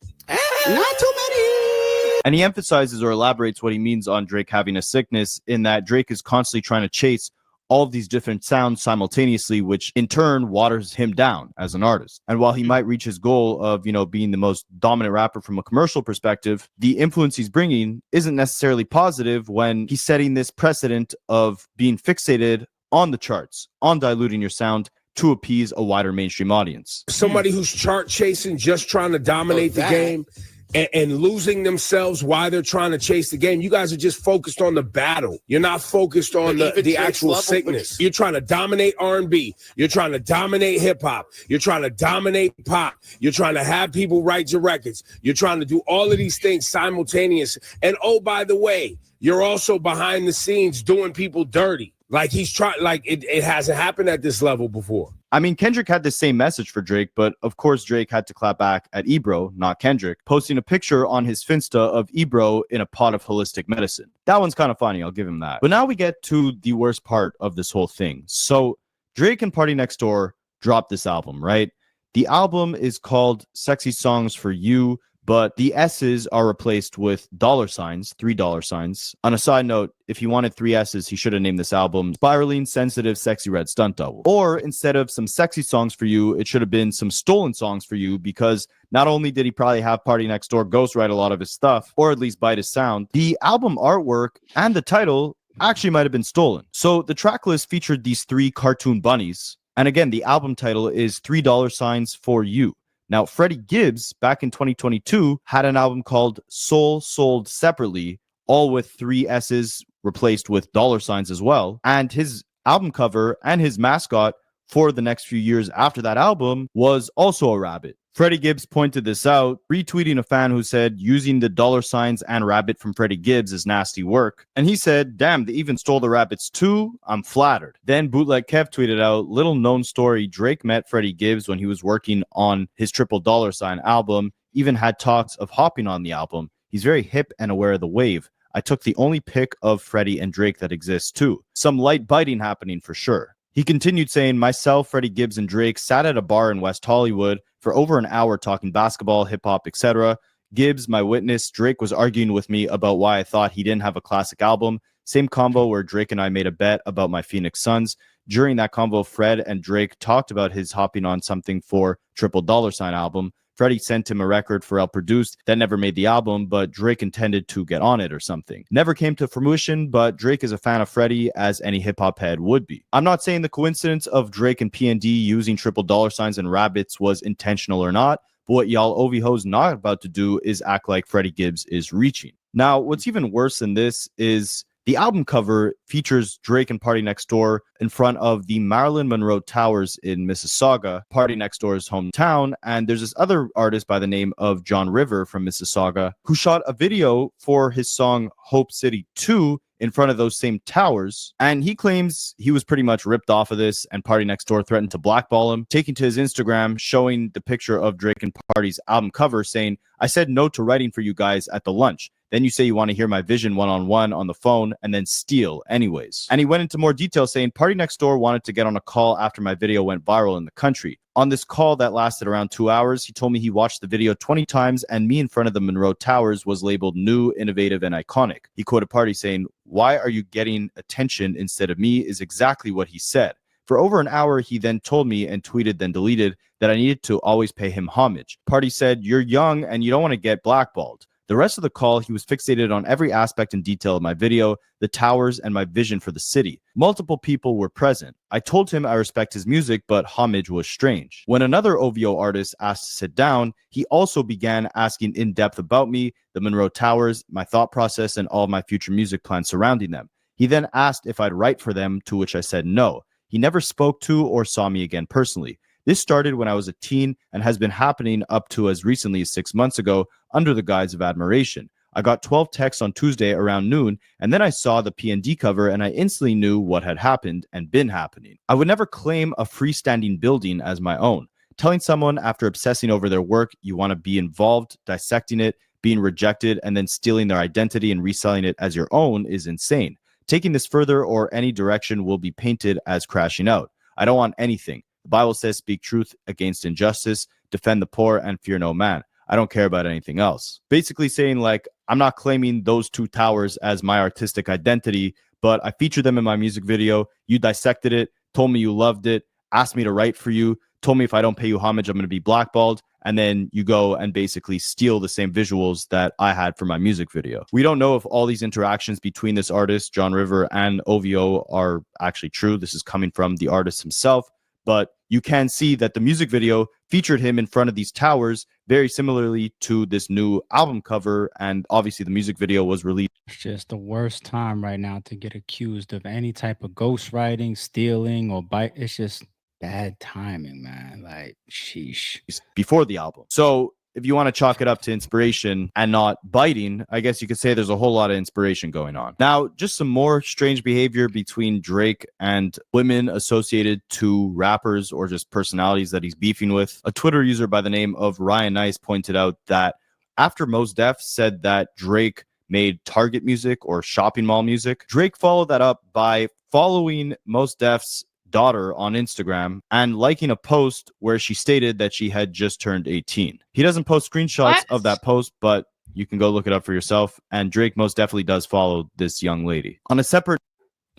Not too many.
And he emphasizes or elaborates what he means on Drake having a sickness in that Drake is constantly trying to chase all of these different sounds simultaneously, which in turn waters him down as an artist. And while he might reach his goal of, you know, being the most dominant rapper from a commercial perspective, the influence he's bringing isn't necessarily positive when he's setting this precedent of being fixated on the charts, on diluting your sound to appease a wider mainstream audience.
Somebody who's chart chasing, just trying to dominate the game and losing themselves while they're trying to chase the game. You guys are just focused on the battle. You're not focused on the actual sickness. You're trying to dominate R&B. You're trying to dominate hip hop. You're trying to dominate pop. You're trying to have people write your records. You're trying to do all of these things simultaneously. And oh, by the way, you're also behind the scenes doing people dirty. Like he's trying, like it hasn't happened at this level before.
I mean, Kendrick had the same message for Drake, but of course Drake had to clap back at Ebro, not Kendrick, posting a picture on his Finsta of Ebro in a pot of holistic medicine. That one's kind of funny, I'll give him that. But now we get to the worst part of this whole thing. So Drake and Party Next Door dropped this album, right? The album is called Sexy Songs for You, but the S's are replaced with $signs, $3. On a side note, if he wanted 3 S's, he should have named this album Spiraling Sensitive Sexy Red Stunt Double. Or instead of some sexy songs for you, it should have been some stolen songs for you, because not only did he probably have Party Next Door ghostwrite a lot of his stuff, or at least bite his sound, the album artwork and the title actually might have been stolen. So the track list featured these 3 cartoon bunnies. And again, the album title is $3 for You. Now, Freddie Gibbs, back in 2022, had an album called Soul Sold Separately, all with 3 S's replaced with $signs as well. And his album cover and his mascot for the next few years after that album was also a rabbit. Freddie Gibbs pointed this out, retweeting a fan who said using the $signs and rabbit from Freddie Gibbs is nasty work. And he said, damn, they even stole the rabbits too? I'm flattered. Then Bootleg Kev tweeted out, little known story, Drake met Freddie Gibbs when he was working on his $$ album, even had talks of hopping on the album. He's very hip and aware of the wave. I took the only pic of Freddie and Drake that exists too. Some light biting happening for sure. He continued saying, myself, Freddie Gibbs, and Drake sat at a bar in West Hollywood for over an hour talking basketball, hip-hop, etc. Gibbs, my witness, Drake was arguing with me about why I thought he didn't have a classic album. Same convo where Drake and I made a bet about my Phoenix Suns. During that convo, Fred and Drake talked about his hopping on something for $$$ album. Freddie sent him a record Pharrell produced that never made the album, but Drake intended to get on it or something. Never came to fruition, but Drake is a fan of Freddie, as any hip-hop head would be. I'm not saying the coincidence of Drake and PND using $$ and rabbits was intentional or not, but what y'all OV-hoes not about to do is act like Freddie Gibbs is reaching. Now, what's even worse than this is the album cover features Drake and Party Next Door in front of the Marilyn Monroe Towers in Mississauga, Party Next Door's hometown. And there's this other artist by the name of John River from Mississauga who shot a video for his song Hope City 2 in front of those same towers. And he claims he was pretty much ripped off of this, and Party Next Door threatened to blackball him, taking to his Instagram, showing the picture of Drake and Party's album cover, saying, I said no to writing for you guys at the lunch. Then you say you want to hear my vision one-on-one on the phone and then steal anyways. And he went into more detail saying Party Next Door wanted to get on a call after my video went viral in the country. On this call that lasted around 2 hours, he told me he watched the video 20 times and me in front of the Monroe Towers was labeled new, innovative, and iconic. He quoted Party saying, why are you getting attention instead of me is exactly what he said. For over an hour, he then told me and tweeted, then deleted, that I needed to always pay him homage. Party said, you're young and you don't want to get blackballed. The rest of the call, he was fixated on every aspect and detail of my video, the towers, and my vision for the city. Multiple people were present. I told him I respect his music, but homage was strange. When another OVO artist asked to sit down, he also began asking in depth about me, the Monroe Towers, my thought process, and all of my future music plans surrounding them. He then asked if I'd write for them, to which I said no. He never spoke to or saw me again personally. This started when I was a teen and has been happening up to as recently as 6 months ago under the guise of admiration. I got 12 texts on Tuesday around noon, and then I saw the PND cover and I instantly knew what had happened and been happening. I would never claim a freestanding building as my own. Telling someone after obsessing over their work you want to be involved, dissecting it, being rejected, and then stealing their identity and reselling it as your own is insane. Taking this further or any direction will be painted as crashing out. I don't want anything. The Bible says, speak truth against injustice, defend the poor, and fear no man. I don't care about anything else. Basically saying, like, I'm not claiming those two towers as my artistic identity, but I featured them in my music video. You dissected it, told me you loved it, asked me to write for you, told me if I don't pay you homage, I'm going to be blackballed. And then you go and basically steal the same visuals that I had for my music video. We don't know if all these interactions between this artist, John River, and OVO are actually true. This is coming from the artist himself. But you can see that the music video featured him in front of these towers very similarly to this new album cover. And obviously the music video was released.
It's just the worst time right now to get accused of any type of ghostwriting, stealing, or bite. It's just bad timing, man. Like, sheesh.
Before the album. So if you want to chalk it up to inspiration and not biting, I guess you could say there's a whole lot of inspiration going on. Now, just some more strange behavior between Drake and women associated to rappers or just personalities that he's beefing with. A Twitter user by the name of Ryan Nice pointed out that after Mos Def said that Drake made Target music or shopping mall music, Drake followed that up by following Mos Def's daughter on Instagram and liking a post where she stated that she had just turned 18. He doesn't post screenshots of that post, but you can go look it up for yourself. And Drake most definitely does follow this young lady. On a separate...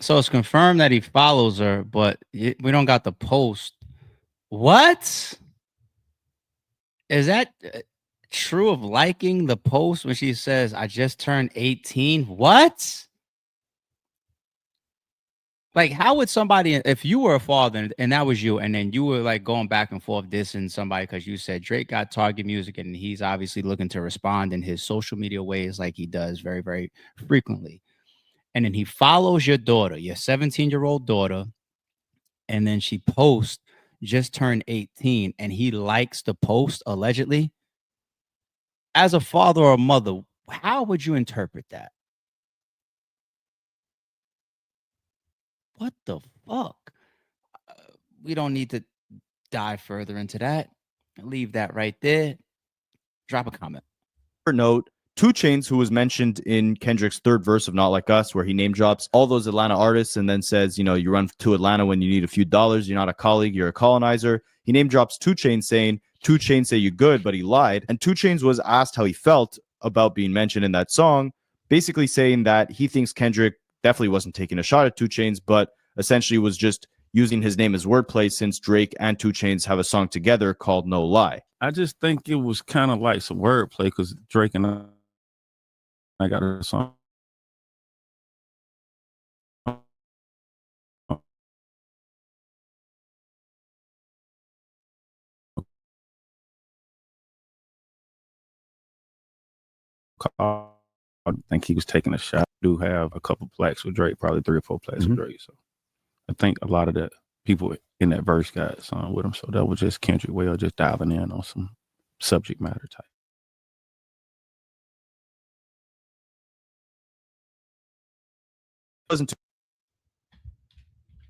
So it's confirmed that he follows her, but we don't got the post. What? Is that true of liking the post when she says, I just turned 18? What? Like, how would somebody, if you were a father and that was you, and then you were like going back and forth dissing somebody because you said Drake got Target music and he's obviously looking to respond in his social media ways like he does very, very frequently. And then he follows your daughter, your 17-year-old daughter, and then she posts, just turned 18, and he likes the post allegedly. As a father or a mother, how would you interpret that? What the fuck? We don't need to dive further into that. Leave that right there. Drop a comment.
Note, 2 Chainz, who was mentioned in Kendrick's third verse of Not Like Us, where he name drops all those Atlanta artists and then says, you know, you run to Atlanta when you need a few dollars. You're not a colleague, you're a colonizer. He name drops 2 Chainz saying, 2 Chainz say you good, but he lied. And 2 Chainz was asked how he felt about being mentioned in that song, basically saying that he thinks Kendrick definitely wasn't taking a shot at 2 Chainz, but essentially was just using his name as wordplay since Drake and 2 Chainz have a song together called No Lie.
I just think it was kind of like some wordplay because Drake and I got a song. I think he was taking a shot. Do have a couple plaques with Drake, probably 3 or 4 plaques with Drake. So I think a lot of the people in that verse got song with him. So that was just Kendrick Well just diving in on some subject matter type.
Wasn't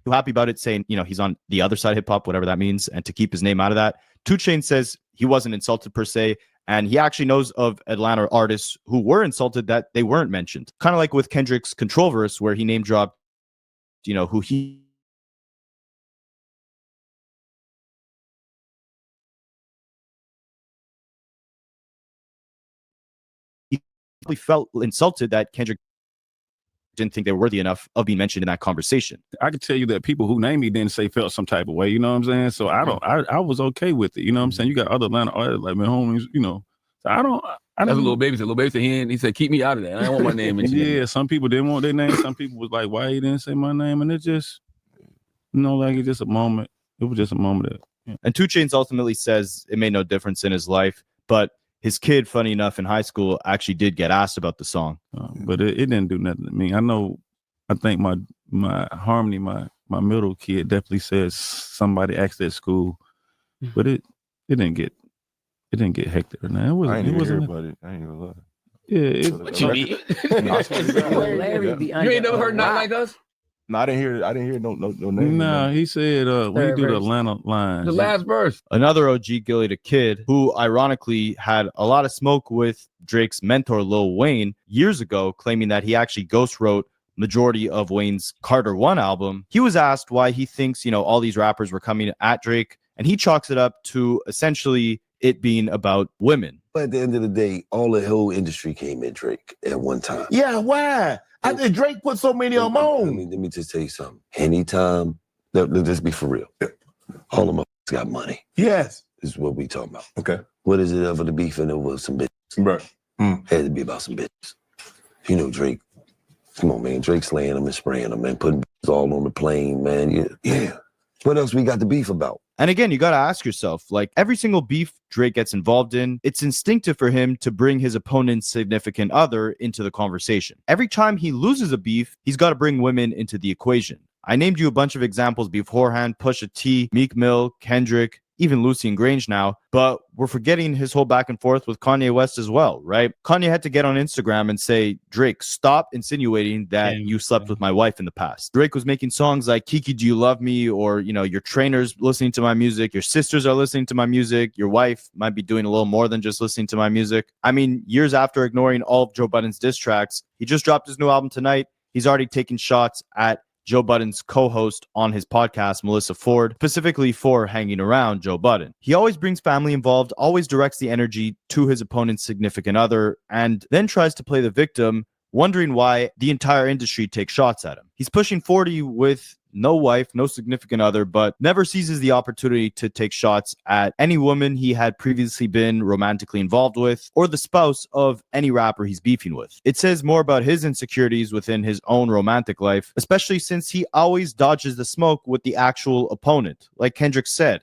too happy about it, saying, you know, he's on the other side of hip hop, whatever that means, and to keep his name out of that. 2 Chainz says he wasn't insulted per se, and he actually knows of Atlanta artists who were insulted that they weren't mentioned. Kind of like with Kendrick's Control verse, where he name dropped, you know, who he felt insulted that Kendrick didn't think they were worthy enough of being mentioned in that conversation.
I can tell you that people who named me didn't say felt some type of way, you know what I'm saying? So I was okay with it, you know what I'm saying? You got other Atlanta artists like my homies, you know. So I don't.
That's what Lil Baby said. Lil Baby said he said, keep me out of that. I don't want my name mentioned.
Yeah, some people didn't want their name. Some people was like, why he didn't say my name? And it just, you know, like it's just a moment. It was just a moment.
And 2 Chainz ultimately says it made no difference in his life, but his kid, funny enough, in high school actually did get asked about the song.
But it didn't do nothing to me. I think my Harmony, my middle kid definitely says somebody asked at school, but it didn't get hectic or nothing. It wasn't.
I ain't even hear about it. I ain't even lie.
Yeah.
What you mean? You ain't never heard Not Like Us?
No, I didn't hear no name.
No, he said when you do the Atlanta line.
The last verse.
Another OG Gilly the Kid, who ironically had a lot of smoke with Drake's mentor Lil Wayne years ago, claiming that he actually ghost wrote majority of Wayne's Carter 1 album. He was asked why he thinks, you know, all these rappers were coming at Drake, and he chalks it up to essentially it being about women.
But at the end of the day, all the whole industry came at Drake at one time.
Yeah, why? I think Drake put so many of them on.
Let me just tell you something. Anytime, let's be for real. All of them got money.
Yes.
This is what we talking about.
Okay.
What is it ever to be for over some bitches?
Right.
Had to be about some bitches. You know, Drake. Come on, man. Drake slaying them and spraying them, man. Putting bitches all on the plane, man. Yeah. What else we got the beef about?
And again, you got to ask yourself, like every single beef Drake gets involved in, it's instinctive for him to bring his opponent's significant other into the conversation. Every time he loses a beef, he's got to bring women into the equation. I named you a bunch of examples beforehand: Pusha T, Meek Mill, Kendrick, even Lucy and Grange now, but we're forgetting his whole back and forth with Kanye West as well, right? Kanye had to get on Instagram and say, Drake, stop insinuating that you slept with my wife in the past. Drake was making songs like Kiki, Do You Love Me? Or, you know, your trainer's listening to my music, your sisters are listening to my music, your wife might be doing a little more than just listening to my music. I mean, years after ignoring all of Joe Budden's diss tracks, he just dropped his new album tonight. He's already taking shots at Joe Budden's co-host on his podcast, Melissa Ford, specifically for hanging around Joe Budden. He always brings family involved, always directs the energy to his opponent's significant other, and then tries to play the victim, wondering why the entire industry takes shots at him. He's pushing 40 with no wife, no significant other, but never seizes the opportunity to take shots at any woman he had previously been romantically involved with, or the spouse of any rapper he's beefing with. It says more about his insecurities within his own romantic life, especially since he always dodges the smoke with the actual opponent. Like Kendrick said,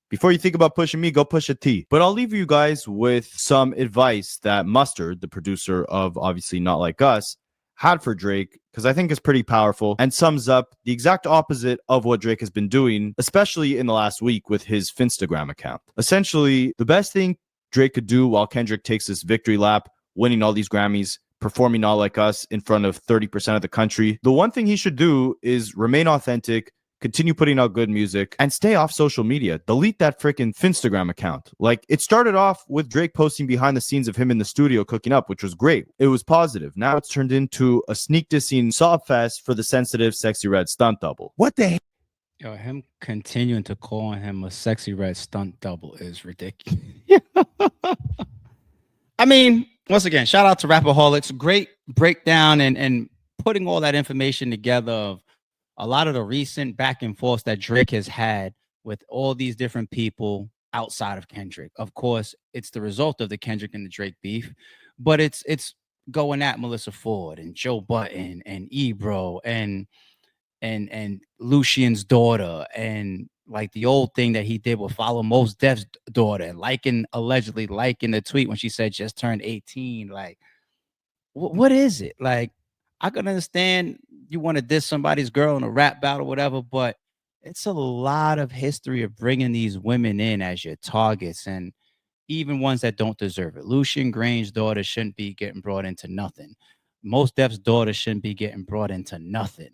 before you think about pushing me, go push a T. But I'll leave you guys with some advice that Mustard, the producer of obviously Not Like Us, had for Drake, because I think it's pretty powerful and sums up the exact opposite of what Drake has been doing, especially in the last week with his Finstagram account. Essentially, the best thing Drake could do while Kendrick takes this victory lap, winning all these Grammys, performing Not Like Us in front of 30% of the country, the one thing he should do is remain authentic, continue putting out good music, and stay off social media. Delete that freaking Finstagram account. Like, it started off with Drake posting behind the scenes of him in the studio cooking up, which was great. It was positive. Now it's turned into a sneak dissing sob fest for the sensitive, sexy red stunt double. What the hell?
Yo, him continuing to call him a sexy red stunt double is ridiculous. I mean, once again, shout out to Rapaholics. Great breakdown and putting all that information together of a lot of the recent back and forth that Drake has had with all these different people outside of Kendrick. Of course, it's the result of the Kendrick and the Drake beef, but it's going at Melissa Ford and Joe Budden and Ebro and Lucian's daughter, and like the old thing that he did with Follow Mos Def's daughter, and allegedly liking the tweet when she said just turned 18. Like, what is it? Like, I can understand you want to diss somebody's girl in a rap battle, whatever, but it's a lot of history of bringing these women in as your targets, and even ones that don't deserve it. Lucian Grange's daughter shouldn't be getting brought into nothing. Mos Def's daughter shouldn't be getting brought into nothing.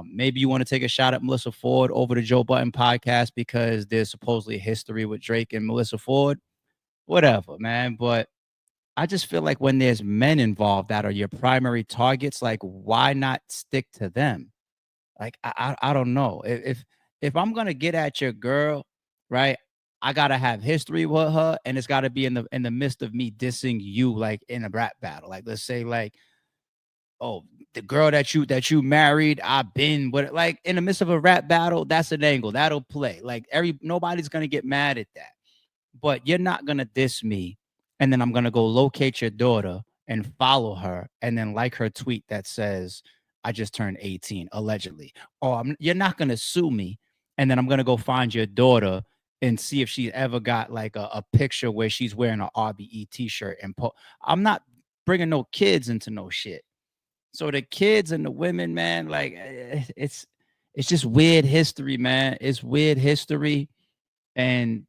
Maybe you want to take a shot at Melissa Ford over the Joe Budden podcast because there's supposedly a history with Drake and Melissa Ford. Whatever, man. But I just feel like when there's men involved that are your primary targets, like, why not stick to them? Like, I don't know. If I'm gonna get at your girl, right, I gotta have history with her, and it's gotta be in the midst of me dissing you, like in a rap battle. Like, let's say, like, oh, the girl that you married, I've been, but like in the midst of a rap battle, that's an angle that'll play. Like, nobody's gonna get mad at that, but you're not gonna diss me, and then I'm gonna go locate your daughter and follow her, and then like her tweet that says I just turned 18 allegedly. Or you're not gonna sue me, and then I'm gonna go find your daughter and see if she's ever got like a picture where she's wearing an RBE t-shirt and I'm not bringing no kids into no shit. So the kids and the women, man, like, it's just weird history, man. It's weird history. And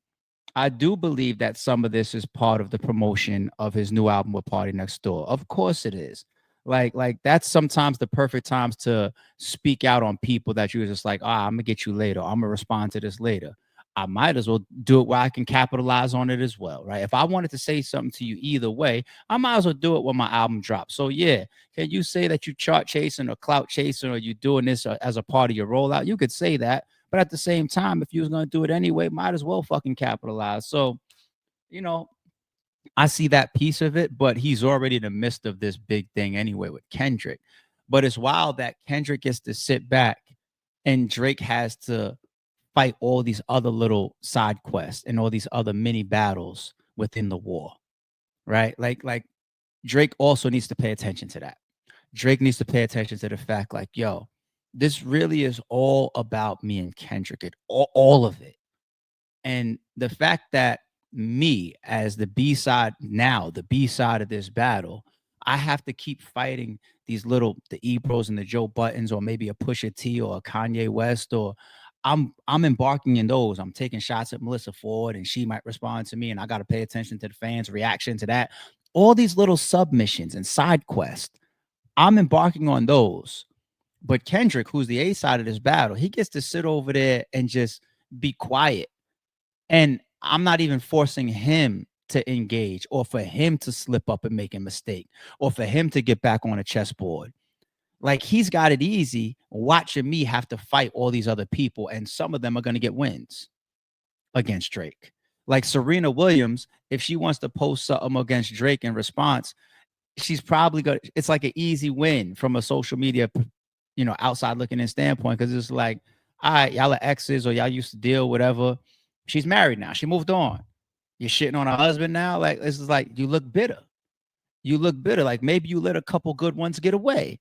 I do believe that some of this is part of the promotion of his new album with Party Next Door. Of course it is. Like that's sometimes the perfect times to speak out on people that you're just like, I'm gonna get you later. I'm gonna respond to this later. I might as well do it where I can capitalize on it as well, right? If I wanted to say something to you either way, I might as well do it when my album drops. So yeah, can you say that you chart chasing or clout chasing, or you doing this as a part of your rollout? You could say that, but at the same time, if you was gonna do it anyway, might as well fucking capitalize. So, I see that piece of it, but he's already in the midst of this big thing anyway with Kendrick. But it's wild that Kendrick gets to sit back and Drake has to fight all these other little side quests and all these other mini battles within the war, right? Like Drake also needs to pay attention to that. Drake needs to pay attention to the fact, like, yo, this really is all about me and Kendrick, all of it. And the fact that me as the B-side of this battle, I have to keep fighting the Ebros and the Joe Buttons, or maybe a Pusha T or a Kanye West, or I'm embarking in those. I'm taking shots at Melissa Ford and she might respond to me, and I got to pay attention to the fans' reaction to that. All these little submissions and side quests, I'm embarking on those. But Kendrick, who's the A side of this battle, he gets to sit over there and just be quiet. And I'm not even forcing him to engage, or for him to slip up and make a mistake, or for him to get back on a chessboard. Like, he's got it easy watching me have to fight all these other people, and some of them are going to get wins against Drake. Like Serena Williams, if she wants to post something against Drake in response, she's probably going to, it's like an easy win from a social media, outside looking in standpoint, because it's like, all right, y'all are exes, or y'all used to deal, whatever. She's married now. She moved on. You're shitting on her husband now. Like, this is like, you look bitter. You look bitter. Like, maybe you let a couple good ones get away.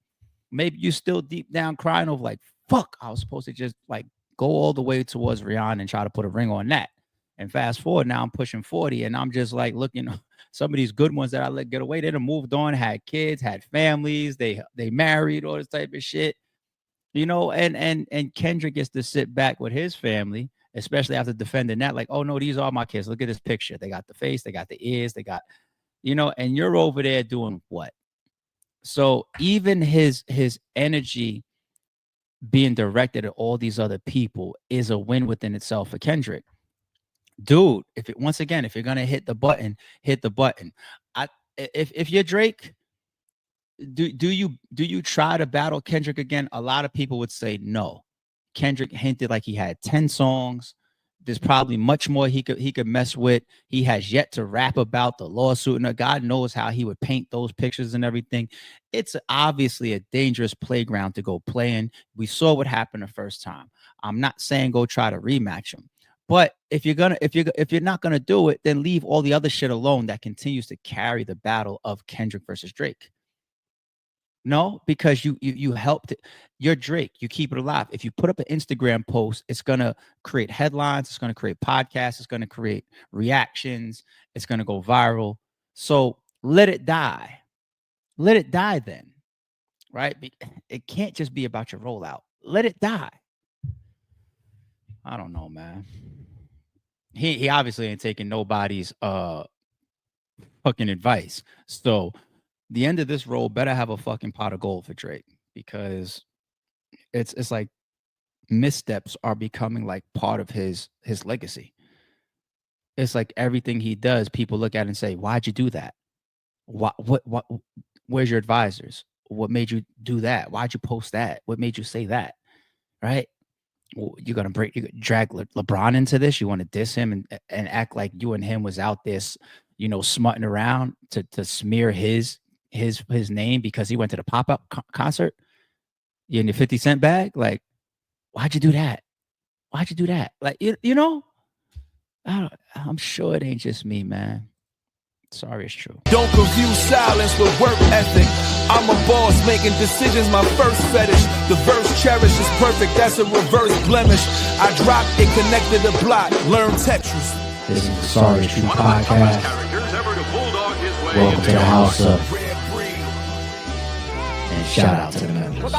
Maybe you still deep down crying over, like, fuck, I was supposed to just like go all the way towards Rihanna and try to put a ring on that. And fast forward, now I'm pushing 40, and I'm just like looking, some of these good ones that I let get away, they done moved on, had kids, had families, they married, all this type of shit. And Kendrick gets to sit back with his family, especially after defending that, like, oh no, these are my kids. Look at this picture. They got the face, they got the ears, they got, and you're over there doing what? So even his energy being directed at all these other people is a win within itself for Kendrick. Dude, once again, if you're gonna hit the button, hit the button. If you're Drake, do you try to battle Kendrick again? A lot of people would say no. Kendrick hinted like he had 10 songs. There's probably much more he could mess with. He has yet to rap about the lawsuit, and God knows how he would paint those pictures and everything. It's obviously a dangerous playground to go play in. We saw what happened the first time. I'm not saying go try to rematch him, but if you're not gonna do it, then leave all the other shit alone that continues to carry the battle of Kendrick versus Drake. No, because you helped it. You're Drake. You keep it alive. If you put up an Instagram post, it's going to create headlines. It's going to create podcasts. It's going to create reactions. It's going to go viral. So let it die. Let it die then, right? It can't just be about your rollout. Let it die. I don't know, man. He obviously ain't taking nobody's fucking advice. So the end of this road better have a fucking pot of gold for Drake, because it's like missteps are becoming like part of his legacy. It's like everything he does, people look at it and say, "Why'd you do that? What? Where's your advisors? What made you do that? Why'd you post that? What made you say that?" Right? Well, you're gonna drag LeBron into this. You want to diss him and act like you and him was out this, smutting around to smear his name because he went to the pop-up concert. You in your 50 Cent bag? Like, why'd you do that? Why'd you do that? Like, I'm sure it ain't just me, man. Sorry, it's true.
Don't confuse silence with work ethic. I'm a boss making decisions, my first fetish. The verse cherish is perfect, that's a reverse blemish. I dropped it, connected the block, learn Tetris.
This is the Sorry It's True podcast. Welcome to the house of. And shout out to the members.